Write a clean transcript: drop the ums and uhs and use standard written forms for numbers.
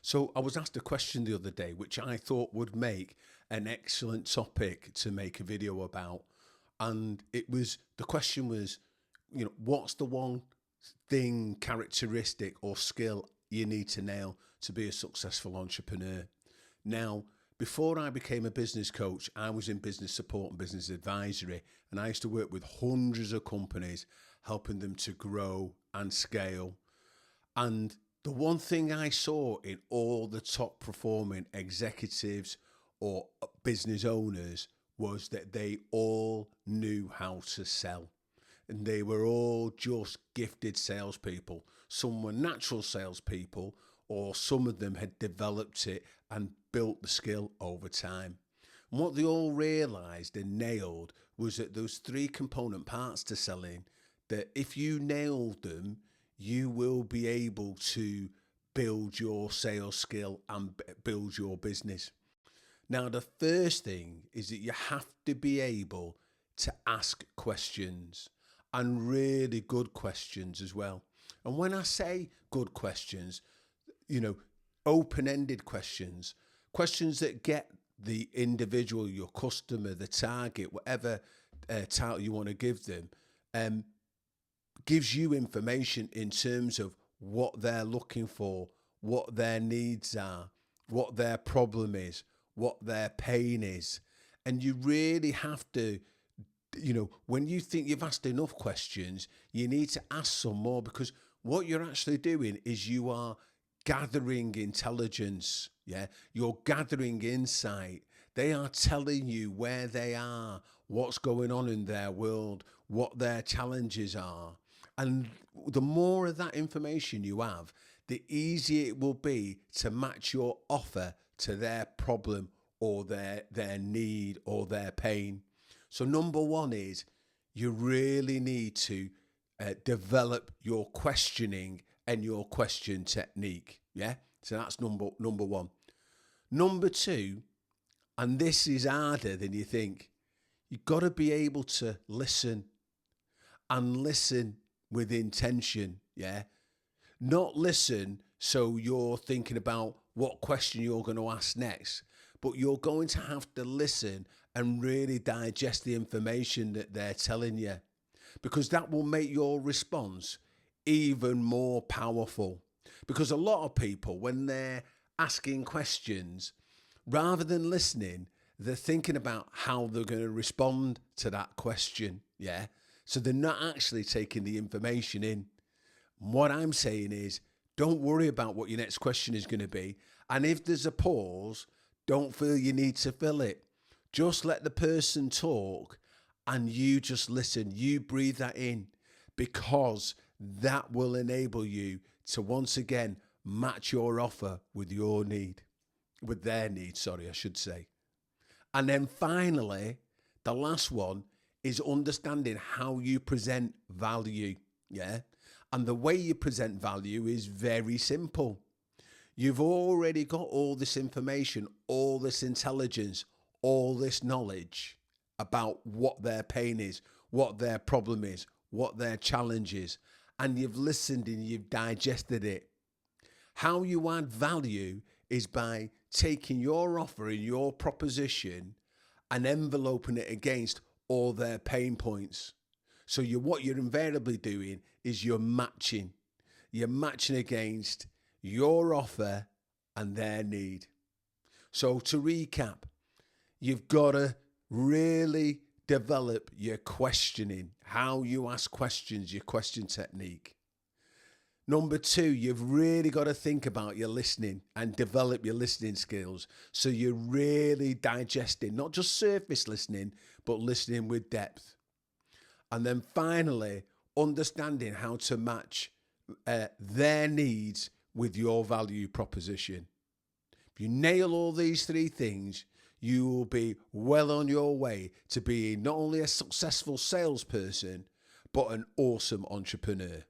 So I was asked a question the other day, which I thought would make an excellent topic to make a video about. And the question was, what's the one thing, characteristic or skill you need to nail to be a successful entrepreneur? Now, before I became a business coach, I was in business support and business advisory, and I used to work with hundreds of companies, helping them to grow and scale. And the one thing I saw in all the top performing executives or business owners was that they all knew how to sell. And they were all just gifted salespeople. Some were natural salespeople, or some of them had developed it and built the skill over time. And what they all realized and nailed was that those three component parts to selling, that if you nailed them, you will be able to build your sales skill and build your business. Now, the first thing is that you have to be able to ask questions, and really good questions as well. And when I say good questions, open-ended questions, questions that get the individual, your customer, the target, whatever title you want to give them, gives you information in terms of what they're looking for, what their needs are, what their problem is, what their pain is. And you really have to, when you think you've asked enough questions, you need to ask some more, because what you're actually doing is you are gathering intelligence. Yeah, you're gathering insight. They are telling you where they are, what's going on in their world, what their challenges are. And the more of that information you have, the easier it will be to match your offer to their problem or their need or their pain. So number one is you really need to develop your questioning and your question technique. Yeah, so that's number one. Number two, and this is harder than you think, you've got to be able to listen, and listen with intention. Yeah, not listen so you're thinking about what question you're going to ask next, but you're going to have to listen and really digest the information that they're telling you, because that will make your response even more powerful. Because a lot of people, when they're asking questions, rather than listening, they're thinking about how they're going to respond to that question. Yeah. So they're not actually taking the information in. What I'm saying is, don't worry about what your next question is going to be. And if there's a pause, don't feel you need to fill it. Just let the person talk and you just listen. You breathe that in, because that will enable you to once again match your offer with their need, I should say. And then finally, the last one is understanding how you present value. Yeah. And the way you present value is very simple. You've already got all this information, all this intelligence, all this knowledge about what their pain is, what their problem is, what their challenge is, and you've listened and you've digested it. How you add value is by taking your offer and your proposition and enveloping it against all their pain points. So what you're invariably doing is you're matching against your offer and their need. So to recap, you've got to really develop your questioning, how you ask questions, your question technique. Number two, you've really got to think about your listening and develop your listening skills. So you're really digesting, not just surface listening, but listening with depth. And then finally, understanding how to match their needs with your value proposition. If you nail all these three things, you will be well on your way to being not only a successful salesperson, but an awesome entrepreneur.